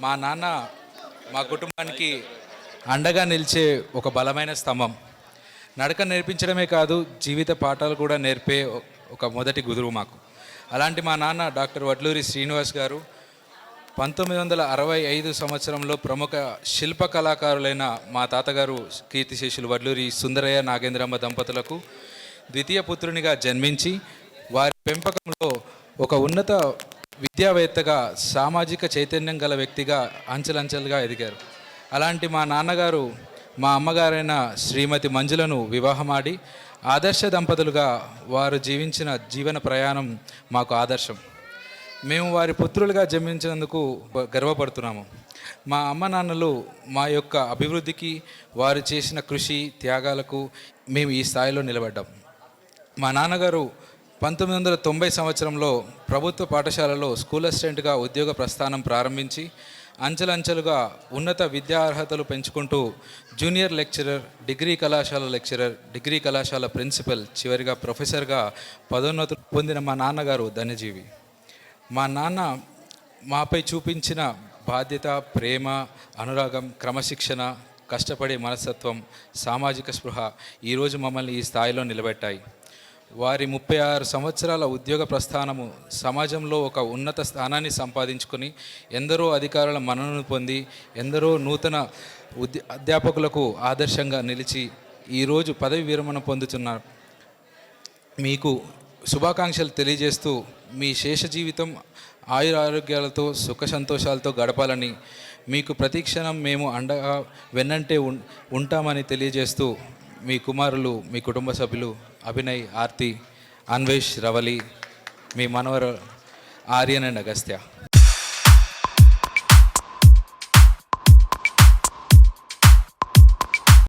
మా నాన్న మా కుటుంబానికి అండగా నిలిచే ఒక బలమైన స్తంభం. నడక నేర్పించడమే కాదు, జీవిత పాఠాలు కూడా నేర్పే ఒక మొదటి గురువు మాకు. అలాంటి మా నాన్న డాక్టర్ వడ్లూరి శ్రీనివాస్ గారు 1965 సంవత్సరంలో ప్రముఖ శిల్ప కళాకారులైన మా తాతగారు కీర్తిశేషులు వడ్లూరి సుందరయ్య నాగేంద్రమ్మ దంపతులకు ద్వితీయ పుత్రునిగా జన్మించి వారి పెంపకంలో ఒక ఉన్నత విద్యావేత్తగా, సామాజిక చైతన్యం గల వ్యక్తిగా అంచెలంచెలుగా ఎదిగారు. అలాంటి మా నాన్నగారు మా అమ్మగారైన శ్రీమతి మంజులను వివాహమాడి ఆదర్శ దంపతులుగా వారు జీవించిన జీవన ప్రయాణం మాకు ఆదర్శం. మేము వారి పుత్రులుగా జన్మించినందుకు గర్వపడుతున్నాము. మా అమ్మ నాన్నలు మా యొక్క అభివృద్ధికి వారు చేసిన కృషి త్యాగాలకు మేము ఈ స్థాయిలో నిలబడ్డాం. మా నాన్నగారు 1990 సంవత్సరంలో ప్రభుత్వ పాఠశాలలో స్కూల్ అసిస్టెంట్గా ఉద్యోగ ప్రస్థానం ప్రారంభించి అంచెలంచెలుగా ఉన్నత విద్యా అర్హతలు పెంచుకుంటూ జూనియర్ లెక్చరర్, డిగ్రీ కళాశాల లెక్చరర్, డిగ్రీ కళాశాల ప్రిన్సిపల్, చివరిగా ప్రొఫెసర్గా పదోన్నతులు పొందిన మా నాన్నగారు ధన్యజీవి. మా నాన్న మాపై చూపించిన బాధ్యత, ప్రేమ, అనురాగం, క్రమశిక్షణ, కష్టపడే మనస్తత్వం, సామాజిక స్పృహ ఈరోజు మమ్మల్ని ఈ స్థాయిలో నిలబెట్టాయి. వారి 36 సంవత్సరాల ఉద్యోగ ప్రస్థానము సమాజంలో ఒక ఉన్నత స్థానాన్ని సంపాదించుకొని ఎందరో అధికారుల మన్ననను పొంది ఎందరో నూతన అధ్యాపకులకు ఆదర్శంగా నిలిచి ఈరోజు పదవి విరమణ పొందుతున్నారు. మీకు శుభాకాంక్షలు తెలియజేస్తూ మీ శేష జీవితం ఆయురారోగ్యాలతో సుఖ సంతోషాలతో గడపాలని, మీకు ప్రతిక్షణం మేము అండగా వెన్నంటే ఉంటామని తెలియజేస్తూ మీ కుమారులు, మీ కుటుంబ సభ్యులు అభినయ్, ఆర్తి, అన్వేష్, రవలి, మీ మనవరు ఆర్యన్ అండ్ అగస్త్య.